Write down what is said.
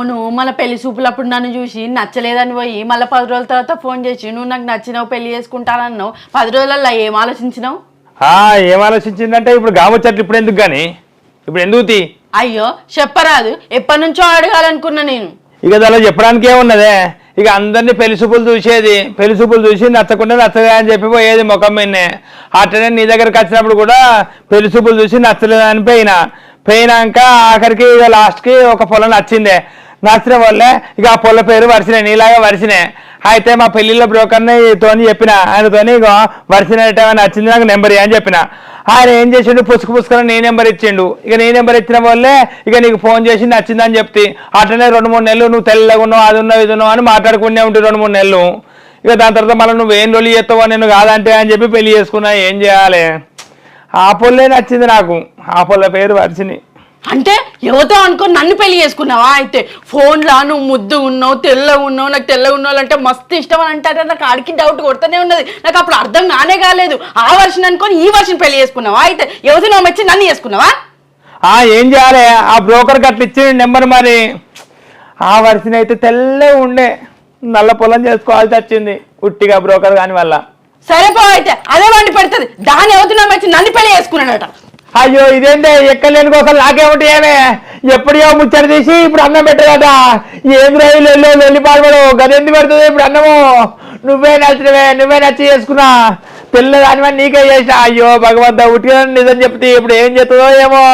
అవును మళ్ళీ పెళ్లి చూపులప్పుడు నన్ను చూసి నచ్చలేదని పోయి మళ్ళీ 10 రోజుల తర్వాత ఫోన్ చేసి నువ్వు నాకు నచ్చినావు పెళ్లి చేసుకుంటానన్నావు 10 రోజులలో ఏం ఆలోచించినావు? ఏం ఆలోచించిందంటే ఇప్పుడు గామొచ్చట్లు ఇప్పుడు ఎందుకు కానీ ఇప్పుడు ఎందుకు తీ అయ్యో చెప్పరాదు ఎప్పటి నుంచో అడగాలనుకున్నా నేను. ఇక దానిలో చెప్పడానికి ఏమున్నదే ఇక అందరినీ పెళ్లి చూపులు చూసేది పెళ్లి చూపులు చూసి నచ్చకుండా నచ్చలే అని చెప్పి పోయేది ముఖం మీదనే. అట్లనే నీ దగ్గరకు వచ్చినప్పుడు కూడా పెళ్లి చూపులు చూసి నచ్చలేదని పోయినాక ఆఖరికి ఇక లాస్ట్కి ఒక పొలం నచ్చిందే. నచ్చిన వల్లే ఇక ఆ పొల పేరు వరిసినాయి నీలాగా వరిసినాయి. అయితే మా పెళ్లిళ్ళ బ్రోకర్ని తోని చెప్పిన ఆయనతోని ఇక వరిసినట్టేమని నచ్చింది నాకు నెంబర్ అని చెప్పిన. ఆయన ఏం చేసిండు పుసుకుని నీ నెంబర్ ఇచ్చిండు. ఇక నీ నెంబర్ ఇచ్చిన వల్లే ఇక నీకు ఫోన్ చేసి నచ్చిందని చెప్తే అట్లనే 2-3 నెలలు నువ్వు తెల్లగా ఉన్నావు అది ఉన్నావు ఇది ఉన్నావు అని మాట్లాడుకునే ఉంటుంది 2-3 నెలలు. ఇక దాని తర్వాత మళ్ళీ నువ్వు ఏం లొల్లి చేస్తావో నేను కాదంటే అని చెప్పి పెళ్లి చేసుకున్నా. ఏం చేయాలి ఆ పొల్లే నచ్చింది నాకు. ఆ పొల్ల పేరు వర్షిని. అంటే ఎవరితో అనుకొని నన్ను పెళ్లి చేసుకున్నావా? అయితే ఫోన్లో నువ్వు ముద్దు ఉన్నావు తెల్లగా ఉన్నావు నాకు తెల్లగా ఉన్నావు అంటే మస్తు ఇష్టం అని అంటారు. నాకు ఆడికి డౌట్ కొడుతూనే ఉన్నది. నాకు అప్పుడు అర్థం కాలేదు. ఆ వర్షన్ అనుకొని ఈ వర్షన్ పెళ్లి చేసుకున్నావా? అయితే ఎవరితో నువ్వు వచ్చి నన్ను చేసుకున్నావా? ఏం చేయాలి ఆ బ్రోకర్కి అట్లా ఇచ్చిండు నెంబర్. మరి ఆ వర్షిని అయితే తెల్లగా ఉండే నల్ల పొలం చేసుకోవాల్సి వచ్చింది ఉట్టిగా బ్రోకర్ కాని వల్ల. సరే పో అయితే అదే వండి పెడుతుంది దాని ఎవరితో వచ్చి నన్ను పెళ్లి చేసుకున్నాడట. అయ్యో ఇదేంటే ఎక్కలేని కోసం నాకేమిటి ఏమే ఎప్పుడో ముచ్చట తీసి ఇప్పుడు అన్నం పెట్టదా? ఏం రైలు వెళ్ళి పాడబడు గదెందుకు పెడుతుంది ఇప్పుడు అన్నము? నువ్వే నచ్చి చేసుకున్నా పిల్లదాని నీకే చేసిన. అయ్యో భగవంతా ఉట్టిగా నిజం చెప్తే ఇప్పుడు ఏం చేస్తుందో ఏమో.